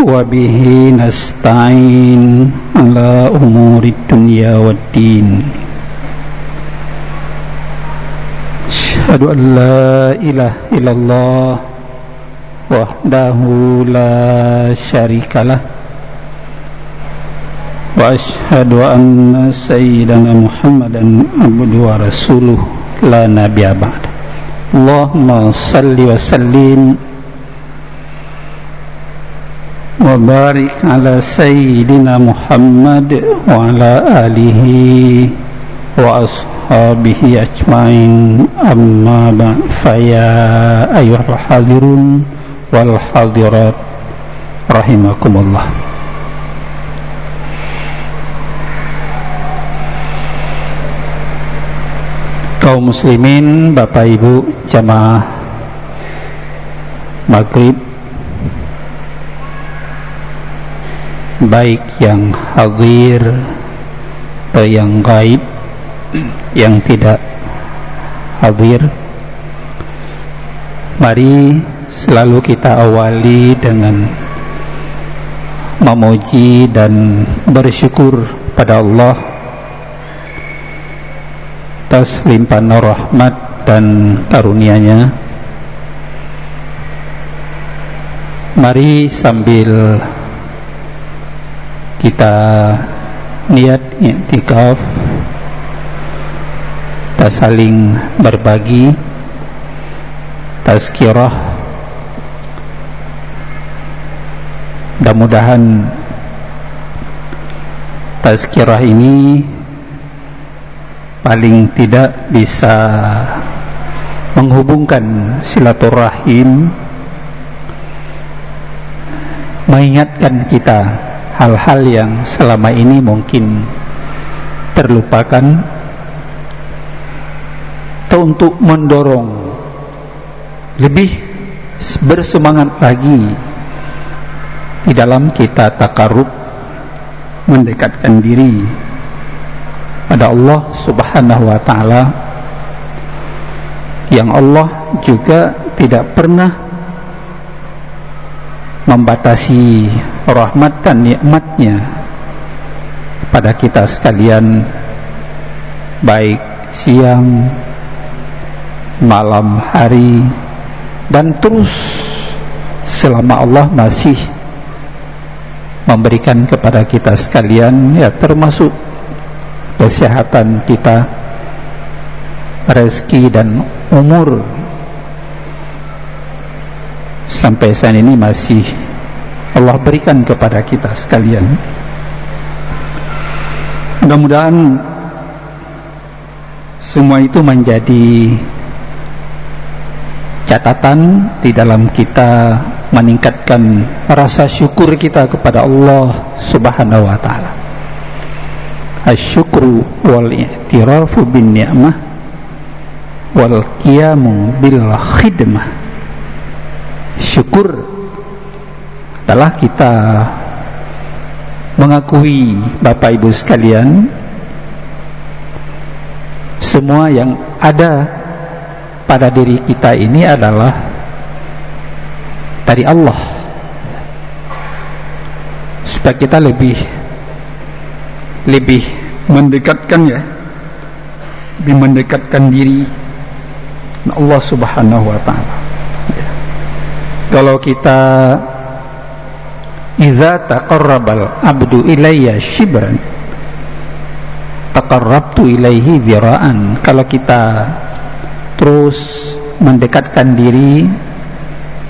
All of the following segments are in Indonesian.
وبه نستعين على أمور الدنيا والدين أشهد أن لا إله إلا الله وحده لا شريك له وأشهد أن سيدنا محمدا عبده ورسوله لا نبي بعده اللهم صل وسلم وبارك على سيدنا محمد وعلى آله وأصحابه أجمعين أما بعد فيا أيها الحاضرون والحاضرات رحمكم الله. Kaum muslimin, Bapak Ibu jamaah Maghrib, baik yang hadir atau yang gaib, yang tidak hadir, mari selalu kita awali dengan memuji dan bersyukur pada Allah atas limpahan rahmat dan karunia-Nya. Mari sambil kita niat i'tikaf, kita saling berbagi tazkirah. Mudah-mudahan tazkirah ini paling tidak bisa menghubungkan silaturahim, mengingatkan kita hal-hal yang selama ini mungkin terlupakan, atau untuk mendorong lebih bersemangat lagi di dalam kita takarrub, mendekatkan diri pada Allah Subhanahu wa ta'ala, yang Allah juga tidak pernah membatasi rahmat dan nikmatnya pada kita sekalian, baik siang, malam, hari, dan terus selama Allah masih memberikan kepada kita sekalian, ya termasuk kesehatan kita, rezeki dan umur sampai saat ini masih Allah berikan kepada kita sekalian. Mudah-mudahan semua itu menjadi catatan di dalam kita meningkatkan rasa syukur kita kepada Allah Subhanahu wa ta'ala. Asyukru wal i'tirafu bin ni'mah wal qiyamu bil khidmah. Syukur adalah kita mengakui, Bapak Ibu sekalian, semua yang ada pada diri kita ini adalah dari Allah, supaya kita lebih mendekatkan, ya, lebih mendekatkan diri Allah Subhanahu wa ta'ala. Ya. Kalau kita idza taqarrabal abdu ilayya shibran taqarrabtu ilaihi dhira'an, kalau kita terus mendekatkan diri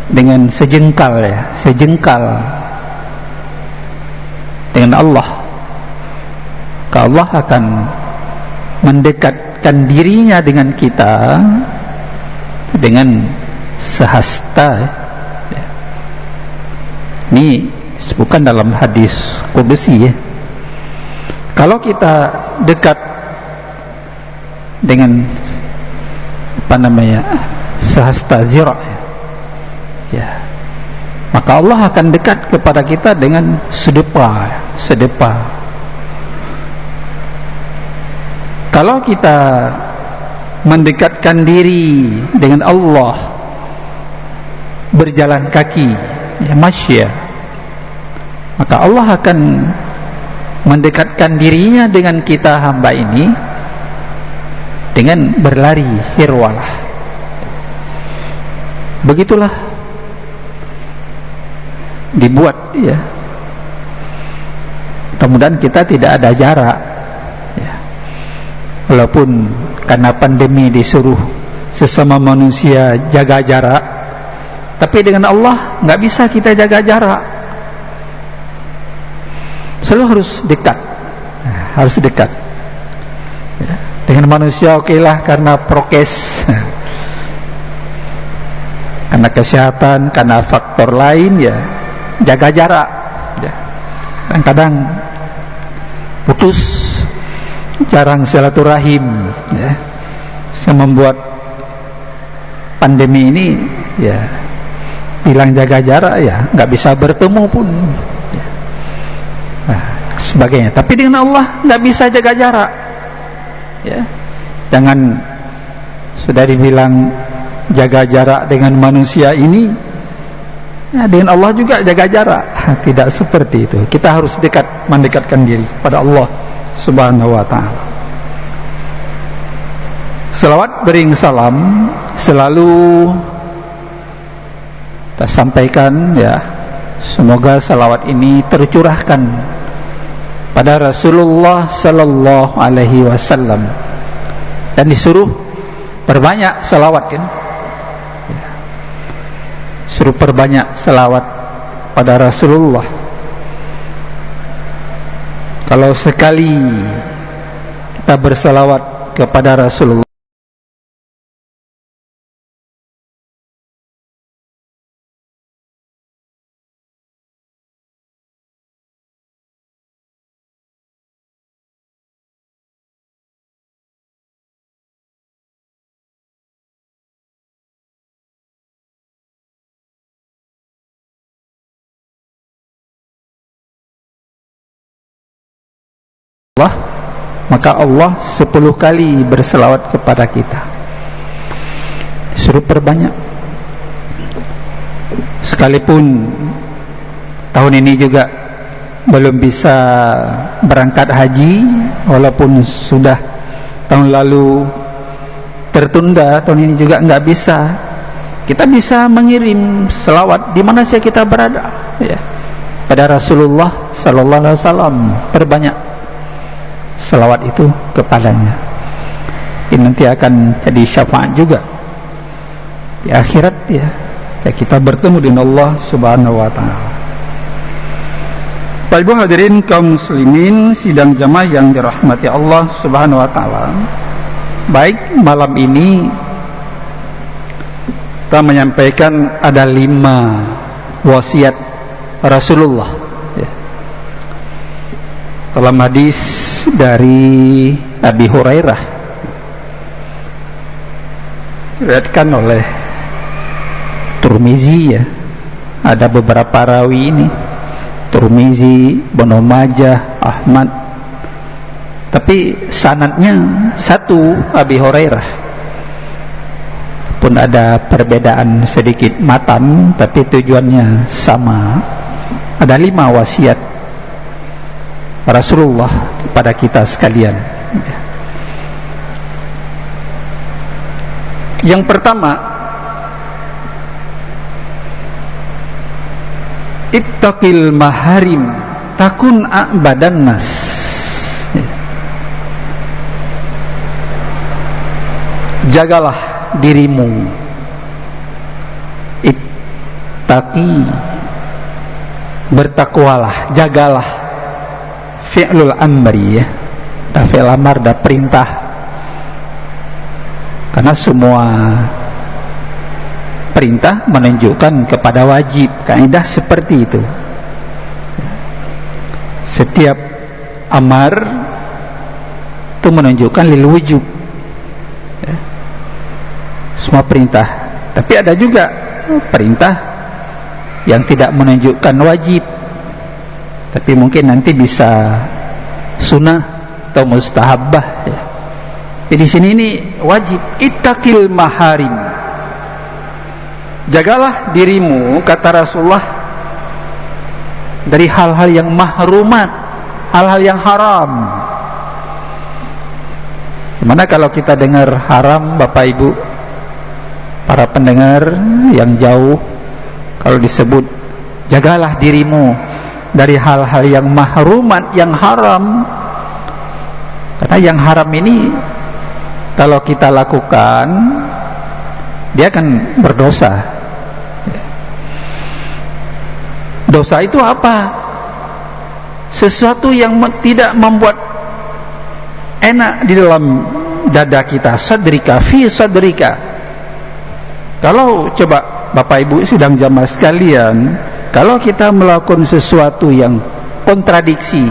dengan sejengkal, ya, sejengkal dengan Allah, Allah akan mendekatkan dirinya dengan kita dengan sehasta. Ya. Ini disebutkan dalam hadis qudsi, ya. Kalau kita dekat dengan sehasta zira', ya, maka Allah akan dekat kepada kita dengan sedepa. Kalau kita mendekatkan diri dengan Allah berjalan kaki, ya, masya, maka Allah akan mendekatkan dirinya dengan kita hamba ini dengan berlari hirwalah. Begitulah dibuat ya. Kemudian kita tidak ada jarak ya. Walaupun karena pandemi disuruh sesama manusia jaga jarak, tapi dengan Allah nggak bisa kita jaga jarak. Selalu harus dekat, harus dekat ya. Dengan manusia okelah karena prokes, karena kesehatan, karena faktor lain ya jaga jarak ya. Kadang-kadang putus, jarang silaturahim ya. Yang membuat pandemi ini ya bilang jaga jarak ya nggak bisa bertemu pun ya. Nah, sebagainya. Tapi dengan Allah nggak bisa jaga jarak ya. Jangan sudah dibilang jaga jarak dengan manusia ini ya, dengan Allah juga jaga jarak. Tidak seperti itu. Kita harus dekat, mendekatkan diri pada Allah Subhanahu wa ta'ala. Selawat bering salam selalu kita sampaikan ya. Semoga salawat ini tercurahkan pada Rasulullah sallallahu alaihi wasallam, dan disuruh perbanyak salawat kan ya. Suruh perbanyak salawat pada Rasulullah. Kalau sekali kita bersalawat kepada Rasulullah, maka Allah 10 kali berselawat kepada kita. Disuruh perbanyak. Sekalipun tahun ini juga belum bisa berangkat haji, walaupun sudah tahun lalu tertunda, tahun ini juga nggak bisa. Kita bisa mengirim selawat di mana saja kita berada ya, pada Rasulullah sallallahu alaihi wasallam. Perbanyak selawat itu kepadanya. Ini nanti akan jadi syafaat juga di akhirat ya. Kita bertemu dengan Allah Subhanahu wa taala. Bapak Ibu hadirin kaum muslimin sidang jamaah yang dirahmati Allah Subhanahu wa taala. Baik, malam ini kita menyampaikan ada 5 wasiat Rasulullah ya. Dalam hadis dari Abi Hurairah diriwayatkan oleh Tirmizi ya. Ada beberapa rawi ini, Tirmizi, Ibnu Majah, Ahmad, tapi sanadnya satu, Abi Hurairah. Pun ada perbedaan sedikit matan, tapi tujuannya sama. Ada 5 wasiat Rasulullah kepada kita sekalian. Yang pertama, ittaqil maharim takun a'badan nas. Jagalah dirimu. Ittaqi, bertakwalah, jagalah. Fi'lul amri ya. Da fi'l amar, da perintah. Karena semua perintah menunjukkan kepada wajib. Kaidah seperti itu. Setiap amar itu menunjukkan lil wujub ya. Semua perintah. Tapi ada juga perintah yang tidak menunjukkan wajib, tapi mungkin nanti bisa sunnah atau mustahabah ya. Jadi sini ini wajib. Ittaqil maharim, jagalah dirimu, kata Rasulullah, dari hal-hal yang mahrumat, hal-hal yang haram. Gimana kalau kita dengar haram, Bapak Ibu, para pendengar yang jauh, kalau disebut jagalah dirimu dari hal-hal yang mahrumat, yang haram. Karena yang haram ini kalau kita lakukan, dia akan berdosa. Dosa itu apa? Sesuatu yang tidak membuat enak di dalam dada kita. Sadrika fi sadrika. Kalau coba Bapak Ibu sidang jamaah sekalian, kalau kita melakukan sesuatu yang kontradiksi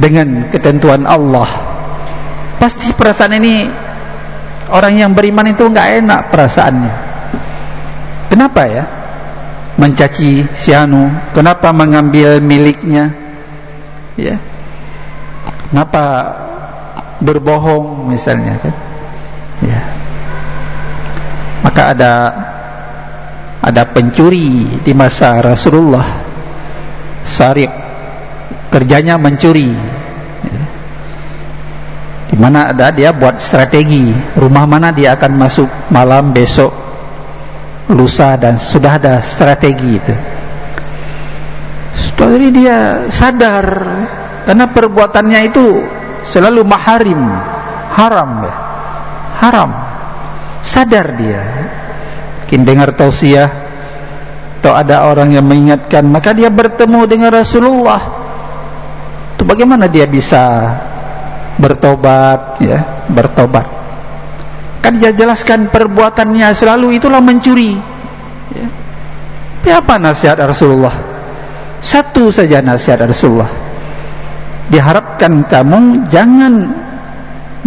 dengan ketentuan Allah, pasti perasaan ini, orang yang beriman itu enggak enak perasaannya. Kenapa ya? Mencaci si anu, kenapa mengambil miliknya, ya? Kenapa berbohong misalnya, kan? Ya. Maka ada pencuri di masa Rasulullah, Sariq, kerjanya mencuri, ya. Di mana ada dia buat strategi, rumah mana dia akan masuk malam, besok, lusa, dan sudah ada strategi itu. Setelah ini dia sadar karena perbuatannya itu selalu maharim, haram ya, haram. Sadar dia, mungkin dengar tausiah atau ada orang yang mengingatkan, maka dia bertemu dengan Rasulullah. Itu bagaimana dia bisa bertobat, ya, bertobat? Kan dia jelaskan perbuatannya selalu itulah mencuri, ya. Tapi apa nasihat Rasulullah? Satu saja nasihat Rasulullah, diharapkan kamu jangan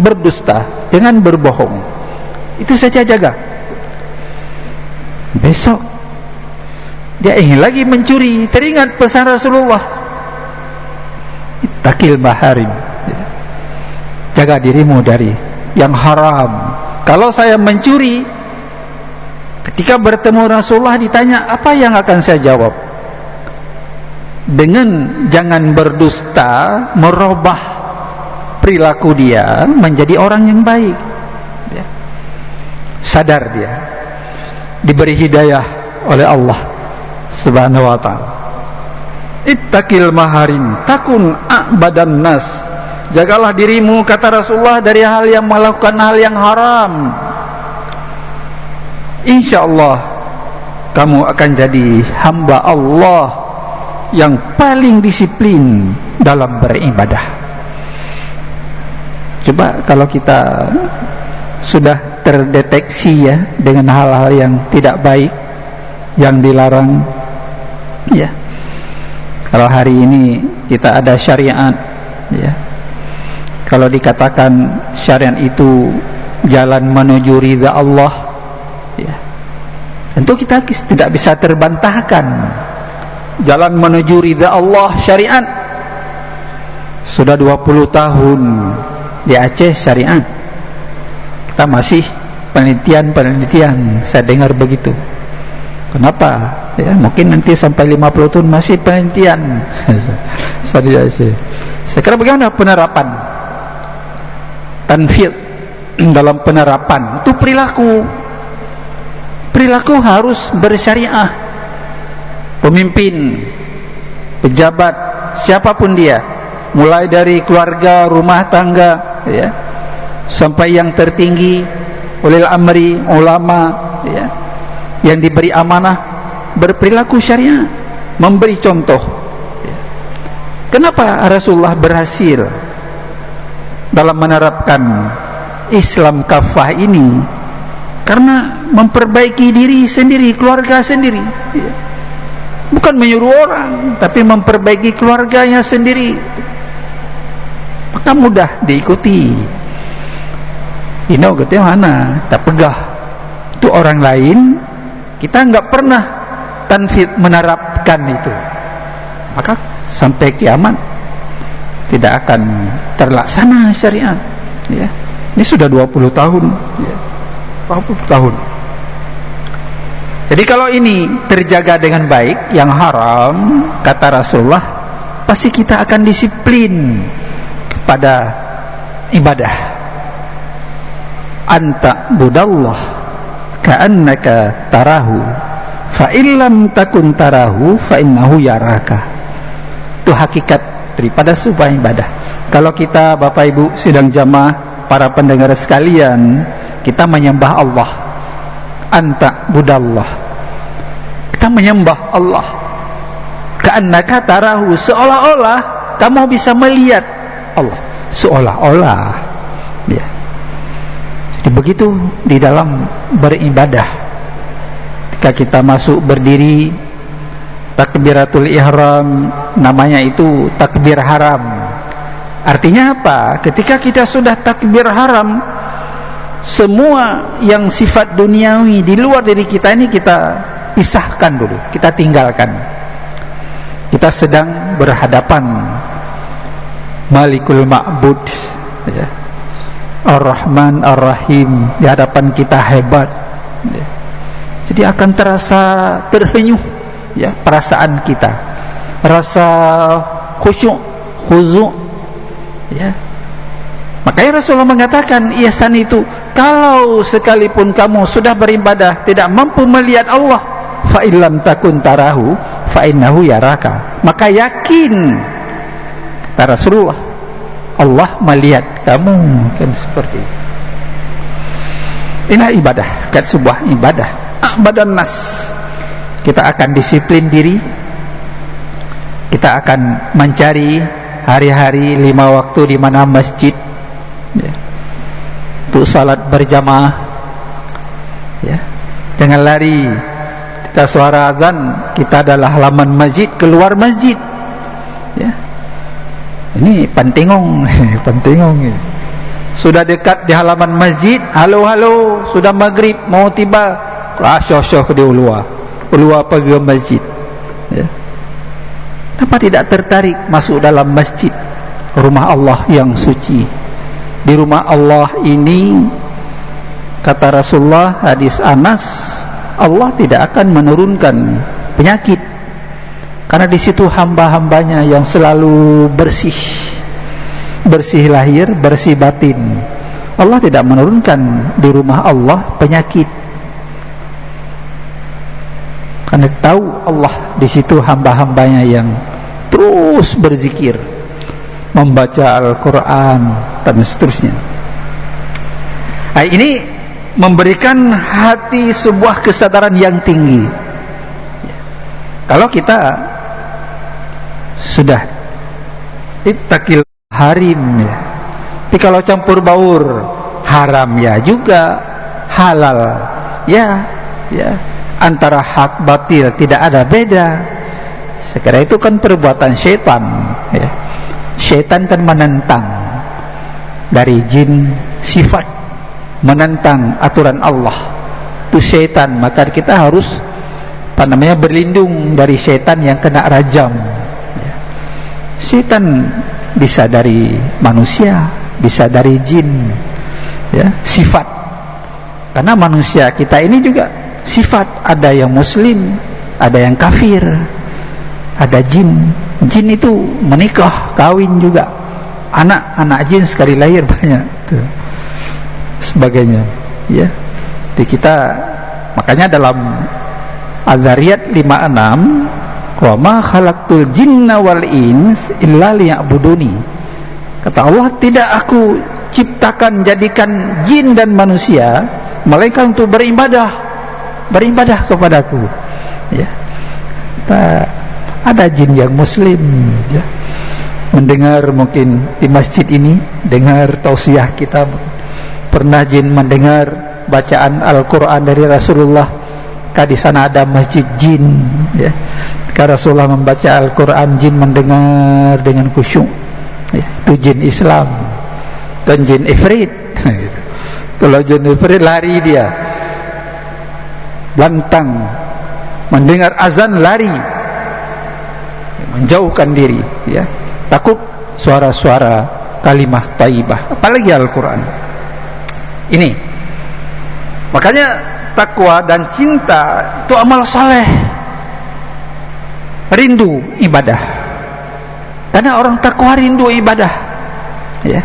berdusta, jangan berbohong. Itu saja jaga. Besok dia ingin lagi mencuri, teringat pesan Rasulullah, ittaqil maharim, jaga dirimu dari yang haram. Kalau saya mencuri, ketika bertemu Rasulullah ditanya, apa yang akan saya jawab? Dengan jangan berdusta, merubah perilaku dia menjadi orang yang baik, ya. Sadar dia diberi hidayah oleh Allah Subhanahu wa ta'ala. Ittaqil maharim takun a'badan nas, jagalah dirimu, kata Rasulullah, dari hal yang melakukan hal yang haram. InsyaAllah kamu akan jadi hamba Allah yang paling disiplin dalam beribadah. Coba kalau kita sudah terdeteksi ya dengan hal-hal yang tidak baik, yang dilarang, ya. Kalau hari ini kita ada syariat, ya. Kalau dikatakan syariat itu jalan menuju ridha Allah, ya, tentu kita tidak bisa terbantahkan. Jalan menuju ridha Allah, syariat. Sudah 20 tahun di Aceh syariat. Kita masih penelitian, saya dengar begitu. Kenapa? Ya, mungkin nanti sampai 50 tahun masih penelitian. Saya kira bagaimana penerapan tanfidz dalam penerapan itu perilaku harus bersyariah. Pemimpin, pejabat, siapapun dia, mulai dari keluarga, rumah tangga, ya, sampai yang tertinggi, ulil amri, ulama, ya, yang diberi amanah, berperilaku syariah, memberi contoh, ya. Kenapa Rasulullah berhasil dalam menerapkan Islam kafah ini? Karena memperbaiki diri sendiri, keluarga sendiri, ya. Bukan menyuruh orang, tapi memperbaiki keluarganya sendiri, maka mudah diikuti. Ini gitu mana? Tak pegah. Itu orang lain, kita enggak pernah tanfidz menerapkan itu, maka sampai kiamat tidak akan terlaksana syariat, ya. Ini sudah 20 tahun, ya. 20 tahun. Jadi kalau ini terjaga dengan baik, yang haram, kata Rasulullah, pasti kita akan disiplin kepada ibadah. Anta budallah ka'annaka tarahu, fa illam takun tarahu fa innahu yaraka. Itu hakikat daripada sebuah ibadah. Kalau kita Bapak Ibu sidang jamaah, para pendengar sekalian, kita menyembah Allah, anta budallah, kita menyembah Allah, ka'annaka tarahu, seolah-olah kamu bisa melihat Allah, seolah-olah ya. Jadi begitu di dalam beribadah. Ketika kita masuk berdiri, takbiratul ihram, namanya itu takbir haram. Artinya apa? Ketika kita sudah takbir haram, semua yang sifat duniawi di luar diri kita ini kita pisahkan dulu, kita tinggalkan. Kita sedang berhadapan Malikul Ma'bud ya, Ar-Rahman Ar-Rahim, di hadapan kita hebat ya. Jadi akan terasa terhenyuh ya perasaan kita, rasa khusyuk, khuzu' ya. Makanya Rasulullah mengatakan, ihsan itu, kalau sekalipun kamu sudah beribadah tidak mampu melihat Allah, fa illam takun tarahu fa innahu yaraka, maka yakin, kata Rasulullah, Allah melihat kamu. Kan seperti itu. Inilah ibadah, kan sebuah ibadah, badan nas. Kita akan disiplin diri, kita akan mencari hari-hari 5 waktu di mana masjid ya, untuk salat berjamaah ya. Jangan lari ketika suara azan, kita adalah halaman masjid, keluar masjid ya. Ini pentingong pentingong ya. Sudah dekat di halaman masjid, halo sudah maghrib mau tiba, syok di ulua pergi ke masjid ya. Kenapa tidak tertarik masuk dalam masjid, rumah Allah yang suci? Di rumah Allah ini, kata Rasulullah, hadis Anas, Allah tidak akan menurunkan penyakit, karena di situ hamba-hambanya yang selalu bersih, bersih lahir, bersih batin. Allah tidak menurunkan di rumah Allah penyakit, karena tahu Allah di situ hamba-hambanya yang terus berzikir, membaca Al-Quran dan seterusnya. Nah, ini memberikan hati sebuah kesadaran yang tinggi. Kalau kita sudah ittaqil harim ya, tapi kalau campur baur haram ya juga, halal ya, antara hak batil tidak ada beda. Sekarang itu kan perbuatan syaitan ya. Syaitan kan menentang dari jin, sifat menentang aturan Allah, itu syaitan. Maka kita harus berlindung dari syaitan yang kena rajam ya. Syaitan bisa dari manusia, bisa dari jin ya, sifat. Karena manusia kita ini juga sifat, ada yang muslim, ada yang kafir, ada jin. Jin itu menikah, kawin juga, anak jin sekali lahir banyak tuh, sebagainya ya. Di kita, makanya dalam Az-Zariyat 56, wa ma khalaqtul jinna wal ins illa liya'buduni, kata Allah, tidak aku ciptakan, jadikan jin dan manusia melainkan untuk beribadah kepadaku ya. Ada jin yang muslim ya, mendengar mungkin di masjid ini, dengar tausiah kita, pernah jin mendengar bacaan Al-Quran dari Rasulullah, di sana ada masjid jin ya. Ketika Rasulullah membaca Al-Quran, jin mendengar dengan khusyuk ya. Itu jin Islam. Dan jin ifrit gitu. Kalau jin ifrit lari dia, lantang, mendengar azan lari, menjauhkan diri ya, takut suara-suara kalimah thayyibah, apalagi Al-Quran ini. Makanya takwa dan cinta itu amal saleh. Rindu ibadah. Karena orang takwa rindu ibadah. Ya.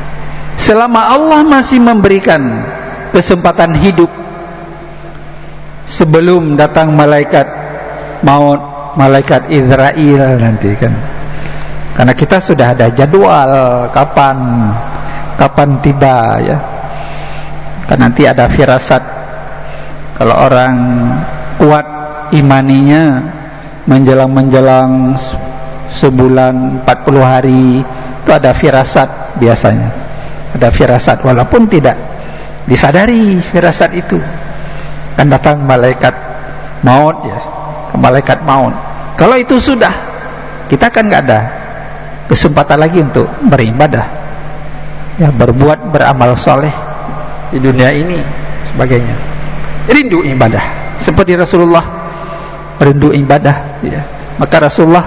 Selama Allah masih memberikan kesempatan hidup sebelum datang malaikat maut, malaikat Israel nanti kan. Karena kita sudah ada jadwal kapan tiba ya. Kan nanti ada firasat. Kalau orang kuat imaninya menjelang sebulan 40 hari itu ada firasat biasanya. Ada firasat walaupun tidak disadari firasat itu. Kan datang malaikat maut ya, malaikat maut. Kalau itu sudah, kita kan nggak ada kesempatan lagi untuk beribadah, ya beramal soleh di dunia ini sebagainya. Rindu ibadah seperti Rasulullah rindu ibadah ya. Maka Rasulullah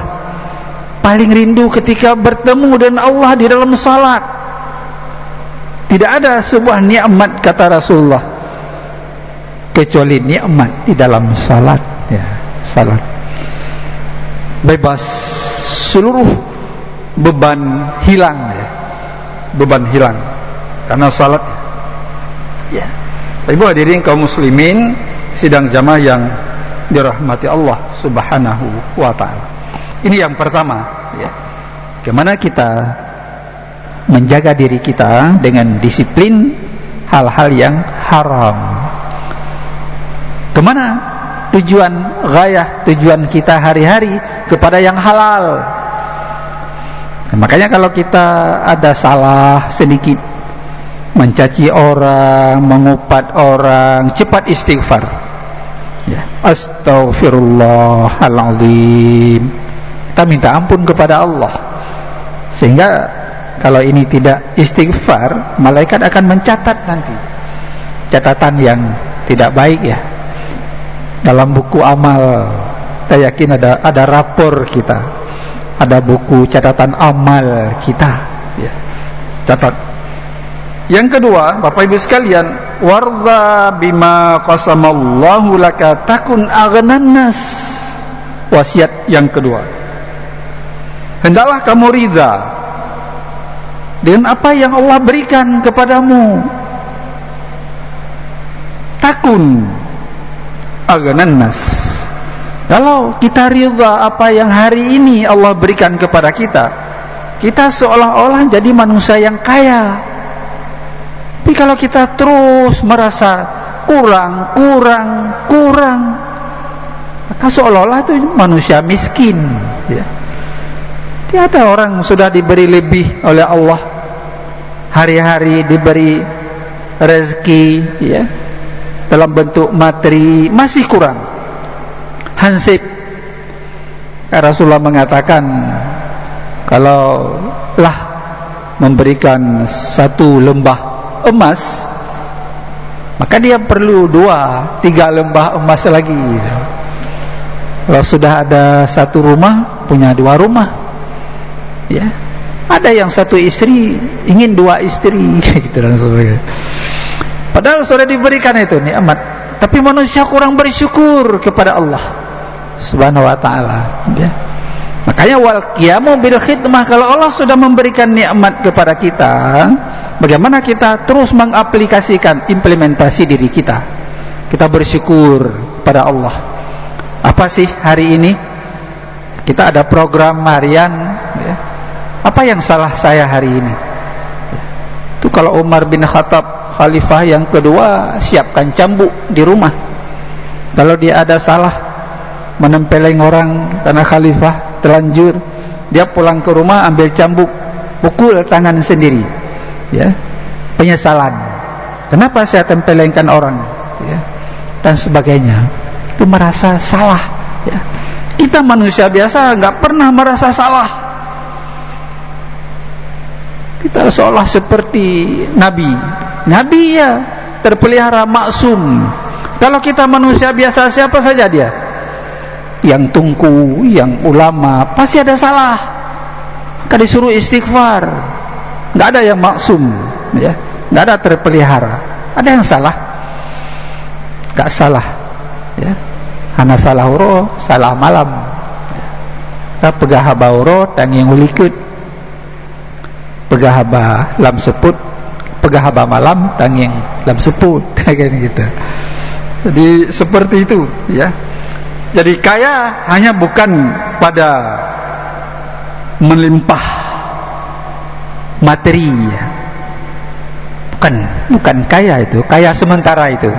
paling rindu ketika bertemu dengan Allah di dalam salat. Tidak ada sebuah nikmat kata Rasulullah kecuali nikmat di dalam salat ya. Salat bebas, seluruh beban hilang ya. Beban hilang karena salat ya. Ibu hadirin kaum muslimin sidang jamaah yang dirahmati Allah Subhanahu wa ta'ala. Ini yang pertama ya. Bagaimana kita menjaga diri kita dengan disiplin hal-hal yang haram. Kemana tujuan kita hari-hari? Kepada yang halal. Nah, makanya kalau kita ada salah sedikit, mencaci orang, mengupat orang, cepat istighfar ya. Astaghfirullahaladzim, kita minta ampun kepada Allah. Sehingga kalau ini tidak istighfar, malaikat akan mencatat nanti catatan yang tidak baik ya. Dalam buku amal saya yakin ada rapor kita, ada buku catatan amal kita ya. Catat. Yang kedua, Bapak Ibu sekalian, warza bima qasamallahu laka takun aghnan nas. Wasiat yang kedua, hendaklah kamu ridha dengan apa yang Allah berikan kepadamu. Takun aghnan nas. Kalau kita ridha apa yang hari ini Allah berikan kepada kita, kita seolah-olah jadi manusia yang kaya. Tapi kalau kita terus merasa kurang, maka seolah-olah itu manusia miskin ya. Tiada orang sudah diberi lebih oleh Allah, hari-hari diberi rezeki ya, dalam bentuk materi, masih kurang. Hansip Rasulullah mengatakan, kalau lah memberikan satu lembah emas, maka dia perlu 2-3 lembah emas lagi. Kalau sudah ada satu rumah, punya 2 rumah ya. Ada yang satu istri ingin 2 istri gitu dan sebagainya. Padahal sudah diberikan itu nikmat, tapi manusia kurang bersyukur kepada Allah Subhanahu wa ta'ala ya. Makanya wal qiyamu bil khidmah, kalau Allah sudah memberikan nikmat kepada kita, bagaimana kita terus mengaplikasikan, implementasi diri kita. Kita bersyukur pada Allah. Apa sih hari ini? Kita ada program harian ya. Apa yang salah saya hari ini? Itu kalau Umar bin Khattab khalifah yang kedua, siapkan cambuk di rumah. Kalau dia ada salah menempeleng orang karena khalifah terlanjur, dia pulang ke rumah ambil cambuk, pukul tangan sendiri ya. Penyesalan, kenapa saya tempelengkan orang ya, dan sebagainya. Itu merasa salah ya. Kita manusia biasa nggak pernah merasa salah. Kita seolah seperti nabi ya, terpelihara maksum. Kalau kita manusia biasa, siapa saja dia, yang tungku, yang ulama, pasti ada salah. Maka disuruh istighfar. Nggak ada yang maksum ya, nggak ada terpelihara. Ada yang salah? Nggak salah. ya. Hana salah uro salah malam, ya. Pegahaba uro tanging ulikut, pegahaba lam seput, pegahaba malam tanging lam seput, kayak gitu. Jadi seperti itu, ya. Jadi kaya hanya bukan pada melimpah materi, ya. Bukan kaya itu, kaya sementara itu,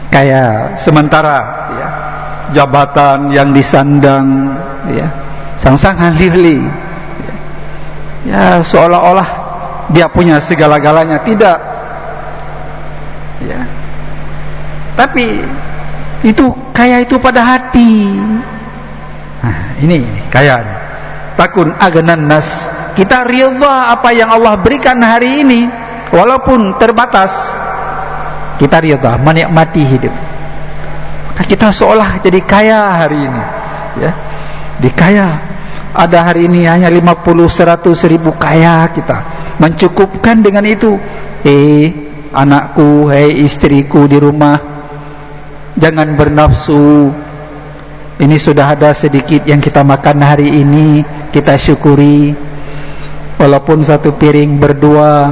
kaya sementara, ya. Jabatan yang disandang, ya, sang-sangan lihli, ya. Ya, seolah-olah dia punya segala-galanya, tidak, ya. Tapi itu kaya itu pada hati. Nah, ini kaya. Takun agnan nas, kita ridha apa yang Allah berikan hari ini. Walaupun terbatas, kita ridha, menikmati hidup. Maka kita seolah jadi kaya hari ini, ya. Dikaya, ada hari ini hanya 50-100 ribu kaya kita, mencukupkan dengan itu. Anakku, istriku di rumah, jangan bernafsu. Ini sudah ada sedikit yang kita makan hari ini, kita syukuri. Walaupun satu piring berdua,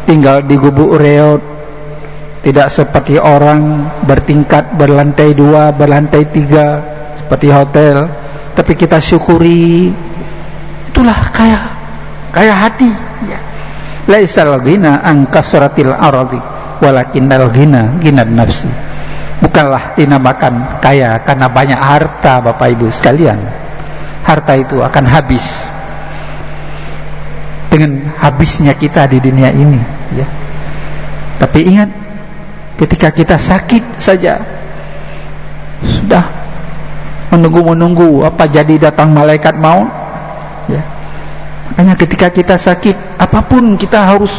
tinggal di gubuk reot, tidak seperti orang bertingkat, berlantai 2, berlantai 3 seperti hotel, tapi kita syukuri. Itulah kaya hati, ya. Laisal ghina an kasratil ardi walakinnal ghina ghinan nafsi. Bukanlah dinamakan kaya karena banyak harta, Bapak Ibu sekalian. Harta itu akan habis dengan habisnya kita di dunia ini, ya. Tapi ingat, ketika kita sakit saja sudah menunggu apa jadi datang malaikat maut, ya. Makanya ketika kita sakit, apapun kita harus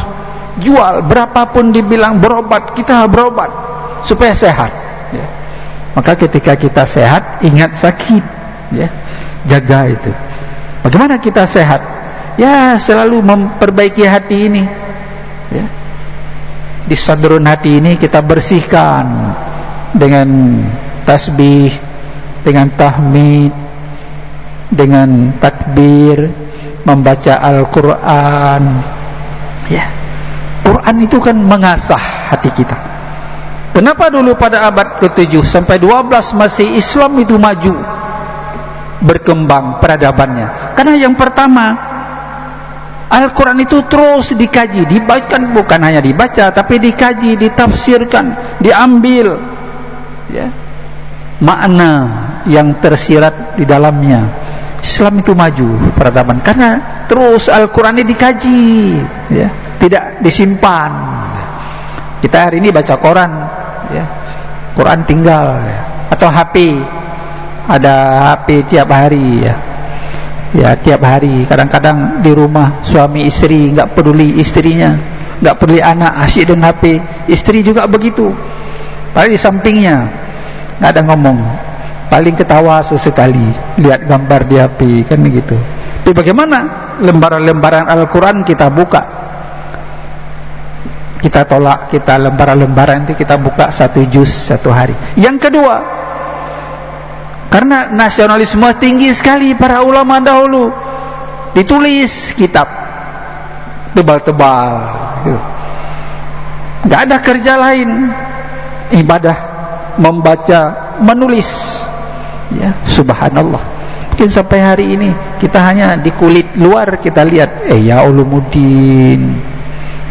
jual, berapapun dibilang berobat, kita berobat supaya sehat, ya. Maka ketika kita sehat, ingat sakit, ya. Jaga itu. Bagaimana kita sehat? Ya, selalu memperbaiki hati ini, ya. Di sadrun hati ini kita bersihkan dengan tasbih, dengan tahmid, dengan takbir, membaca Al-Quran, ya. Quran itu kan mengasah hati kita. Kenapa dulu pada abad ke-7 sampai 12 masih Islam itu maju, berkembang peradabannya? Karena yang pertama, Al-Quran itu terus dikaji, dibaca, bukan hanya dibaca, tapi dikaji, ditafsirkan, diambil, ya, makna yang tersirat di dalamnya. Islam itu maju peradaban karena terus Al-Quran ini dikaji, ya, tidak disimpan. Kita hari ini baca Quran, ya, Quran tinggal, ya. Atau HP, ada HP tiap hari, ya. Ya, tiap hari. Kadang-kadang di rumah suami istri nggak peduli istrinya, nggak peduli anak, asyik dengan HP. Istri juga begitu. Padahal di sampingnya nggak ada ngomong, paling ketawa sesekali lihat gambar di HP, kan begitu. Tapi bagaimana lembaran-lembaran Al-Quran kita buka, kita tolak, kita lembaran-lembaran itu kita buka 1 juz 1 hari. Yang kedua, karena nasionalisme tinggi sekali para ulama dahulu, ditulis kitab tebal-tebal, nggak ada kerja lain, ibadah, membaca, menulis, ya. Subhanallah. Mungkin sampai hari ini kita hanya di kulit luar kita lihat ya Ulumuddin,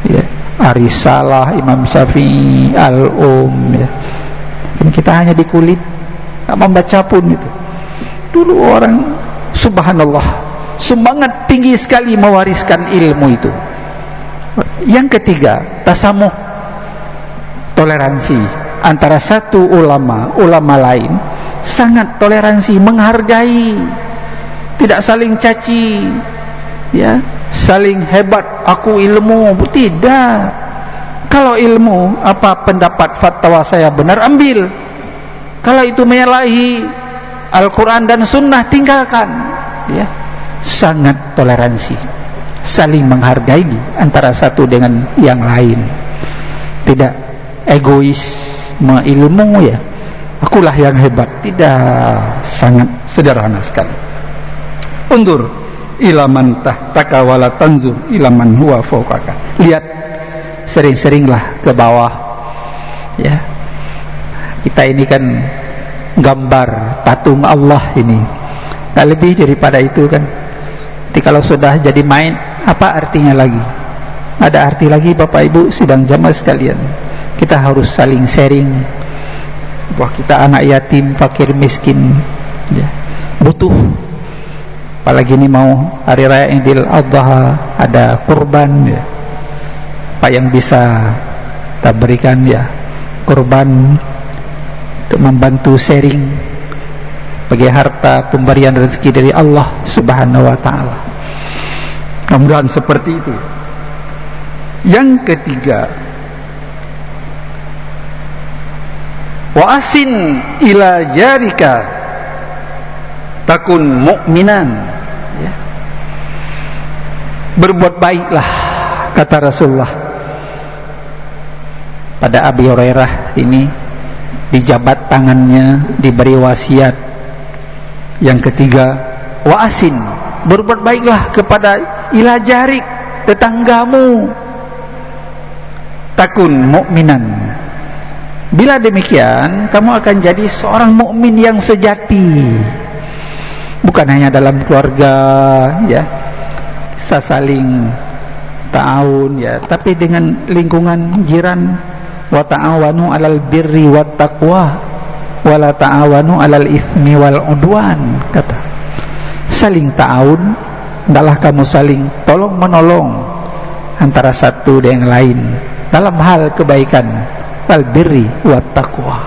ya, Arisalah, Imam Syafi'i, Al-Um, ya. Kita hanya di kulit, tak membaca pun itu. Dulu orang, subhanallah, semangat tinggi sekali mewariskan ilmu itu. Yang ketiga, tasamuh, toleransi antara satu ulama lain, sangat toleransi, menghargai, tidak saling caci, ya, saling hebat, aku ilmu, tidak. Kalau ilmu, apa pendapat fatwa saya benar, ambil. Kalau itu menyalahi Al-Quran dan Sunnah, tinggalkan, ya. Sangat toleransi, saling menghargai antara satu dengan yang lain, tidak egois, semua ilmu ya akulah yang hebat. Tidak, sangat sederhana sekali. Undur ila man tahtaka wala tanzur ila man huwa fawqaka. Lihat sering-seringlah ke bawah ya. Kita ini kan gambar patung Allah ini, tak lebih daripada itu kan. Jadi kalau sudah jadi main, apa artinya lagi? Ada arti lagi Bapak Ibu sidang jamaah sekalian. Kita harus saling sharing. Wah, kita anak yatim, fakir, miskin ya, butuh. Apalagi ini mau hari raya Idul Adha, ada kurban ya. Apa yang bisa kita berikan ya, kurban untuk membantu sharing bagi harta pemberian rezeki dari Allah Subhanahu wa taala. Mudah-mudahan seperti itu. Yang ketiga, wa asin ila jarika takun mu'minan ya. Berbuat baiklah, kata Rasulullah pada Abi Hurairah ini, dijabat tangannya, diberi wasiat. Yang ketiga, wa asin, berbuat baiklah kepada ila jarik, tetanggamu, takun mukminan. Bila demikian, kamu akan jadi seorang mukmin yang sejati. Bukan hanya dalam keluarga ya, bisa saling ta'awun ya, tapi dengan lingkungan jiran. Wa ta'awanu 'alal birri wat taqwa wa la ta'awanu 'alal itsmi wal 'udwan. Kata, saling ta'awun, hendaklah kamu saling tolong menolong antara satu dengan yang lain dalam hal kebaikan, wal birri wat taqwa,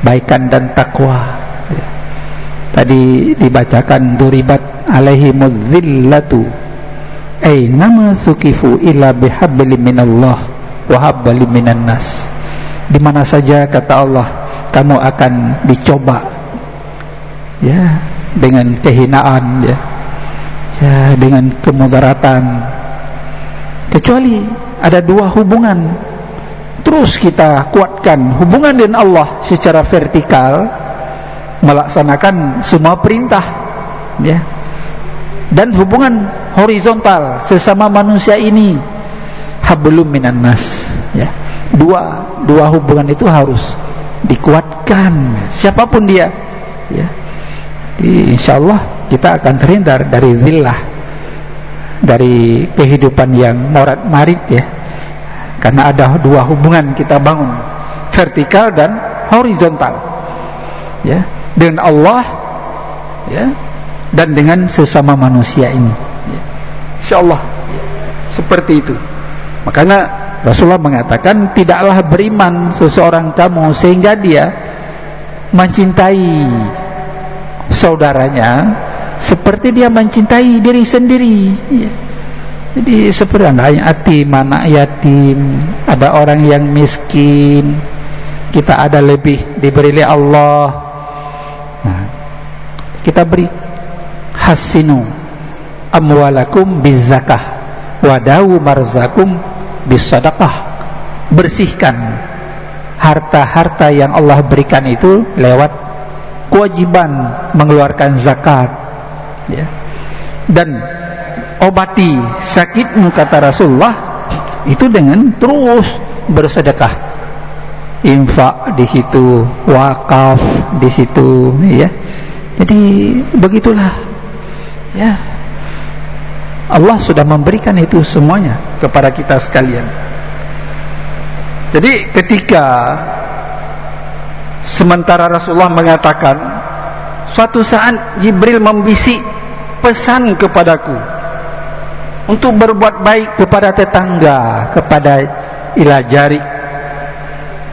baikan dan takwa ya. Tadi dibacakan duribat alaihimuz zillatu ay nama sukifu illa bihabli minallah wa habli minan nas. Di mana saja, kata Allah, kamu akan dicoba ya, dengan kehinaan ya, ya dengan kemudaratan, kecuali ada dua hubungan. Terus kita kuatkan hubungan dengan Allah secara vertikal, melaksanakan semua perintah ya, dan hubungan horizontal sesama manusia ini, hablum minan nas ya. Dua hubungan itu harus dikuatkan, siapapun dia ya. Insyaallah kita akan terhindar dari zillah, dari kehidupan yang morat marit ya, karena ada dua hubungan kita bangun, vertikal dan horizontal ya, dengan Allah ya, dan dengan sesama manusia ini ya. Insyaallah ya, seperti itu. Makanya Rasulullah mengatakan, tidaklah beriman seseorang kamu sehingga dia mencintai saudaranya seperti dia mencintai diri sendiri ya. Jadi seperti anak yatim, anak yatim, ada orang yang miskin, kita ada lebih diberi oleh Allah, nah, kita beri. Hasinu amwalakum bizakah wadawu marzakum bisadaqah. Bersihkan harta-harta yang Allah berikan itu lewat kewajiban mengeluarkan zakat ya. Dan obati sakitmu, kata Rasulullah, itu dengan terus bersedekah, infak di situ, wakaf di situ ya. Jadi begitulah ya, Allah sudah memberikan itu semuanya kepada kita sekalian. Jadi ketika sementara Rasulullah mengatakan, suatu saat Jibril membisik pesan kepadaku untuk berbuat baik kepada tetangga, kepada ila jari,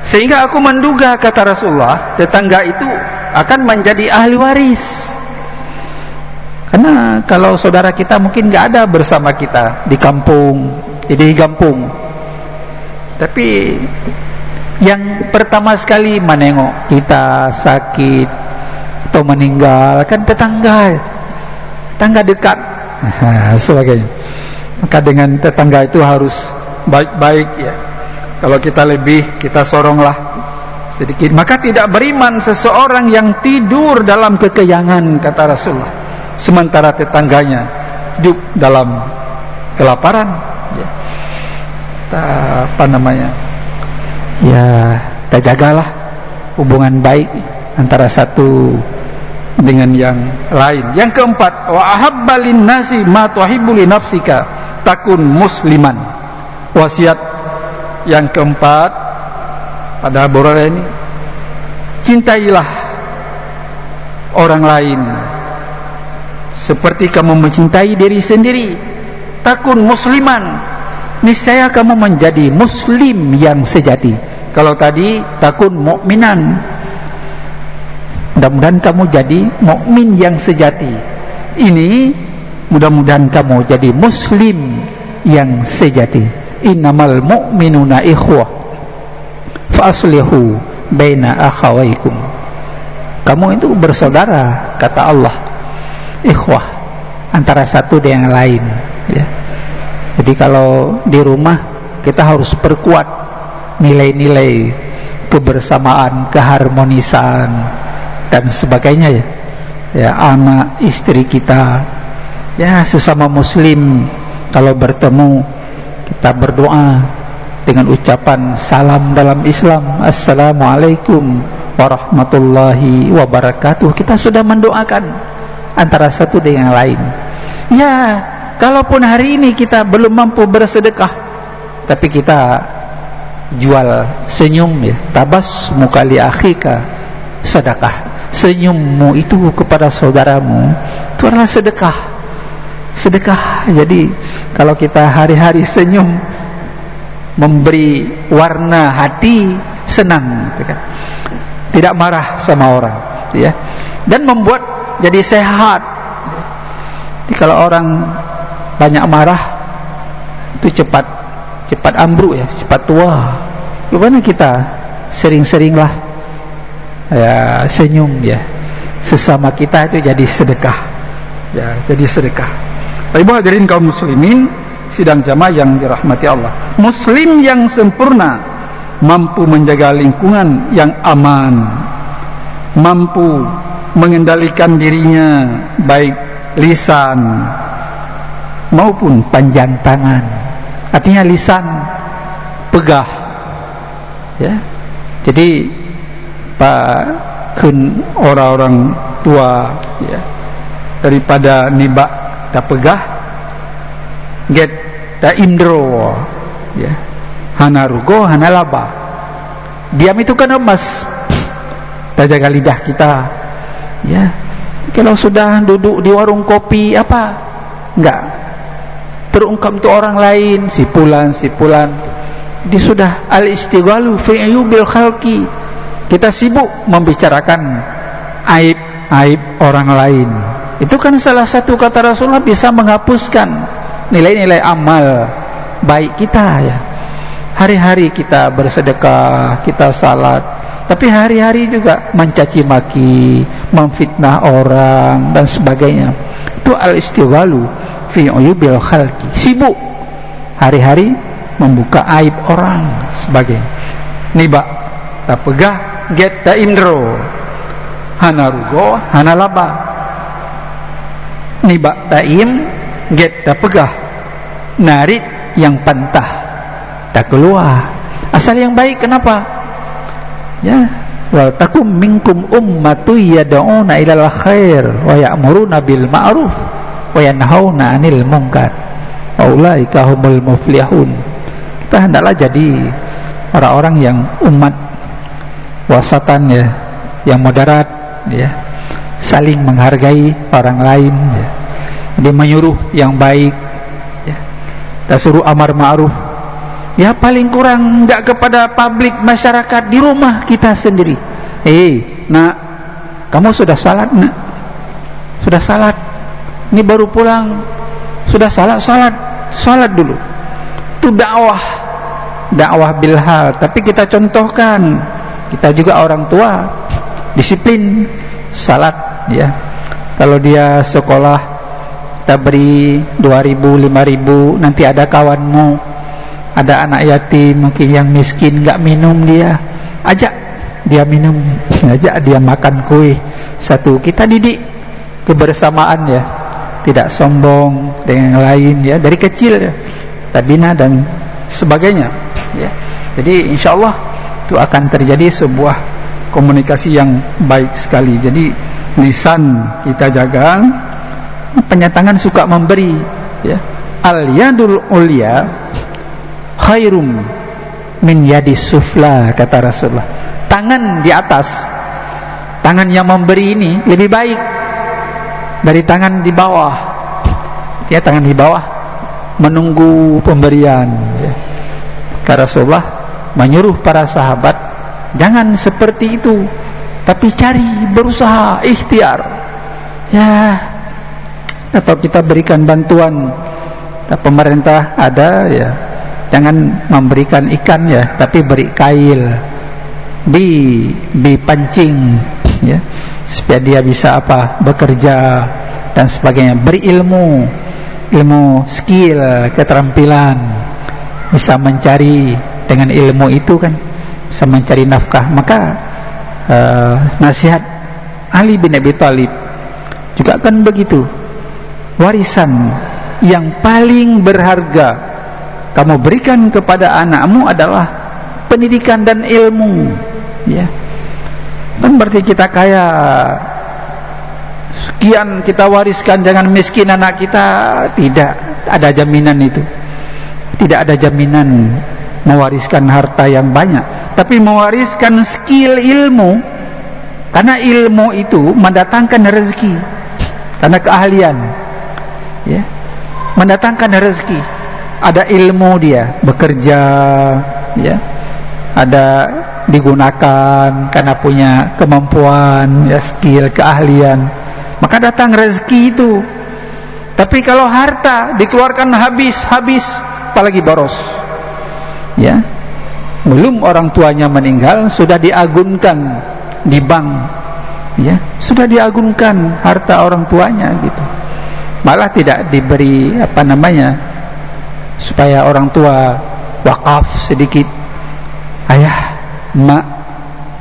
sehingga aku menduga, kata Rasulullah, tetangga itu akan menjadi ahli waris. Karena kalau saudara kita mungkin gak ada bersama kita di kampung, di kampung, tapi yang pertama sekali menengok kita sakit atau meninggal kan tetangga dekat sebagainya. Maka dengan tetangga itu harus baik-baik ya. Kalau kita lebih, kita soronglah sedikit. Maka tidak beriman seseorang yang tidur dalam kekeyangan, kata Rasulullah, sementara tetangganya hidup dalam kelaparan. Ya. Apa namanya? Ya, terjagalah hubungan baik antara satu dengan yang lain. Yang keempat, wa ahabba linnasi ma tuhibbu li nafsika takun musliman. Wasiat yang keempat pada Abu Hurairah ini, cintailah orang lain seperti kamu mencintai diri sendiri. Takun musliman, niscaya kamu menjadi muslim yang sejati. Kalau tadi takun mukminan, mudah-mudahan kamu jadi mukmin yang sejati. Ini mudah-mudahan kamu jadi muslim yang sejati. Innamal mu'minuna ikhwah fa aslihu baina akhawaykum. Kamu itu bersaudara, kata Allah. Ikhwah, antara satu dengan yang lain, ya. Jadi kalau di rumah kita harus perkuat nilai-nilai kebersamaan, keharmonisan dan sebagainya, ya. Ya, anak, istri kita, ya, sesama muslim kalau bertemu kita berdoa dengan ucapan salam dalam Islam, assalamualaikum warahmatullahi wabarakatuh. Kita sudah mendoakan antara satu dengan yang lain. Ya, kalaupun hari ini kita belum mampu bersedekah, tapi kita jual senyum, ya. Tabasmuka li akhika sedekah. Senyummu itu kepada saudaramu itu adalah sedekah. Sedekah. Jadi kalau kita hari-hari senyum, memberi warna hati, senang, gitu kan, tidak marah sama orang, ya, dan membuat jadi sehat. Jadi kalau orang banyak marah itu cepat ambruk, ya, cepat tua. Bagaimana kita sering-seringlah, ya, senyum, ya, sesama kita itu jadi sedekah, ya, jadi sedekah. Ibu hadirin kaum muslimin sidang jamaah yang dirahmati Allah, muslim yang sempurna mampu menjaga lingkungan yang aman, mampu mengendalikan dirinya baik lisan maupun panjang tangan. Artinya lisan pegah, ya. Jadi kun orang-orang tua, ya, daripada nibak tak pegah, get tak indro, ya, hana rugo hana laba. Diam itu kan emas. Kita jaga lidah kita, ya. Kalau sudah duduk di warung kopi, apa enggak terungkap untuk orang lain, si fulan dia sudah al-istighalu fi ayubil khalqi. Kita sibuk membicarakan aib orang lain. Itu kan salah satu, kata Rasulullah, bisa menghapuskan nilai-nilai amal baik kita, ya. Hari-hari kita bersedekah, kita salat, tapi hari-hari juga mencaci maki, memfitnah orang dan sebagainya. Itu al-istighalu fi uyubil khalqi. Sibuk hari-hari membuka aib orang sebagainya. Nibak tak pegah, get ta indro, hana rugo hana laba. Nibak taim, get tak pegah, narit yang pantah tak keluar. Asal yang baik, kenapa? Ya, wal takum minkum ummatu yad'una ilal khair wa ya'muruna bil ma'ruf wa yanhauna 'anil munkar wa ulaika humul muflihun. Kita hendaklah jadi orang-orang yang umat wasatan, ya, yang moderat, ya, saling menghargai orang lain, ya. Dia menyuruh yang baik, ya. Kita suruh amar ma'ruf, ya, paling kurang enggak kepada publik masyarakat, di rumah kita sendiri. Nak, kamu sudah salat, nak? Sudah salat? Ini baru pulang. Sudah salat dulu. Itu dakwah bilhal. Tapi kita contohkan, kita juga orang tua, disiplin salat, ya. Kalau dia sekolah, kita beri 2.000, 5.000. Nanti ada kawanmu, ada anak yatim mungkin yang miskin, enggak minum, dia ajak dia minum, ajak dia makan kue satu. Kita didik kebersamaan ya, tidak sombong dengan yang lain ya, dari kecil ya, kita bina dan sebagainya ya. Jadi insyaallah itu akan terjadi sebuah komunikasi yang baik sekali. Jadi lisan kita jaga, penyatangan suka memberi ya. Al yadul ulya khairum min yadis sufla, kata Rasulullah. Tangan di atas, tangan yang memberi ini lebih baik dari tangan di bawah. Ya, tangan di bawah menunggu pemberian ya. Kata Rasulullah menyuruh para sahabat, jangan seperti itu, tapi cari, berusaha, ikhtiar ya. Atau kita berikan bantuan, pemerintah ada ya, jangan memberikan ikan ya, tapi beri kail, dipancing ya, supaya dia bisa apa, bekerja dan sebagainya. Beri ilmu skill, keterampilan, bisa mencari dengan ilmu itu kan, bisa mencari nafkah. Maka nasihat Ali bin Abi Thalib juga kan begitu. Warisan yang paling berharga kamu berikan kepada anakmu adalah pendidikan dan ilmu ya. Kan berarti kita kaya sekian kita wariskan, jangan miskin anak kita. Tidak ada jaminan itu. Tidak ada jaminan mewariskan harta yang banyak, tapi mewariskan skill, ilmu. Karena ilmu itu mendatangkan rezeki, karena keahlian ya, mendatangkan rezeki. Ada ilmu dia bekerja ya, ada digunakan karena punya kemampuan ya, skill, keahlian, maka datang rezeki itu. Tapi kalau harta dikeluarkan habis, apalagi boros ya, belum orang tuanya meninggal sudah diagunkan di bank ya, sudah diagunkan harta orang tuanya gitu. Malah tidak diberi apa namanya, supaya orang tua wakaf sedikit. Ayah, mak,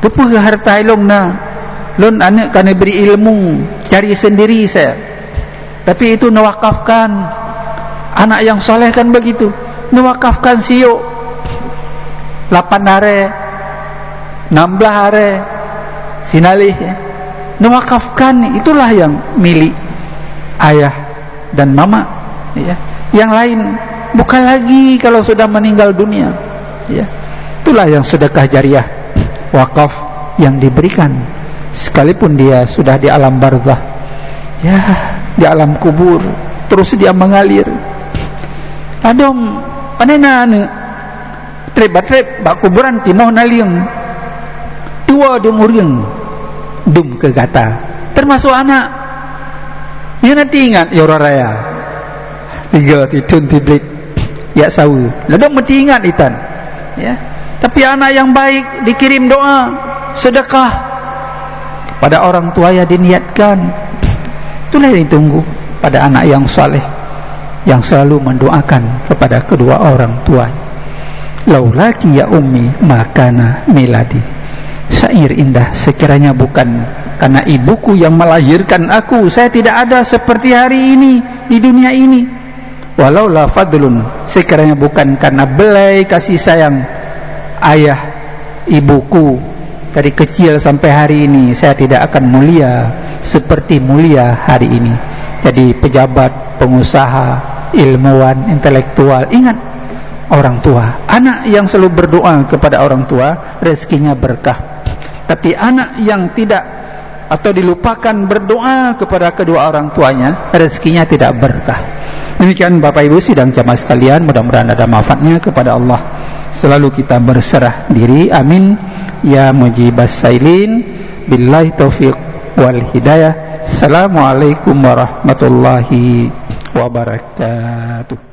kepa harta ilong na lon anak kan beri ilmu, cari sendiri saya. Tapi itu nawakafkan. Anak yang soleh kan begitu, nawakafkan siok 8 hari 16 hari sinalih ya. Nawakafkan, itulah yang milik ayah dan mama ya. Yang lain bukan lagi kalau sudah meninggal dunia ya. Itulah yang sedekah jariah, wakaf yang diberikan sekalipun dia sudah di alam barzah ya, di alam kubur, terus dia mengalir. Adom panena ne trep bak kuburan timoh nalieng tua dumurieng dum ke gata, termasuk anak ya. Nanti ingat ya orang raya tiga titun tiblik ya sawu ledong mesti ingat itan ya. Tapi anak yang baik dikirim doa sedekah kepada orang tua ya, diniatkan. Itulah yang ditunggu pada anak yang saleh, yang selalu mendoakan kepada kedua orang tua. Laulaki ya ummi makana miladi, syair indah, sekiranya bukan karena ibuku yang melahirkan aku, saya tidak ada seperti hari ini di dunia ini. Walau la fadlun, sekiranya bukan karena belai kasih sayang ayah ibuku dari kecil sampai hari ini, saya tidak akan mulia seperti mulia hari ini. Jadi pejabat, pengusaha, ilmuwan, intelektual, ingat orang tua. Anak yang selalu berdoa kepada orang tua, rezekinya berkah. Tapi anak yang tidak atau dilupakan berdoa kepada kedua orang tuanya, rezekinya tidak berkah. Demikian Bapak Ibu sidang jamaah sekalian, mudah-mudahan ada manfaatnya. Kepada Allah selalu kita berserah diri, amin ya mujibas sailin. Billahi taufiq wal hidayah. Assalamualaikum warahmatullahi wabarakatuh.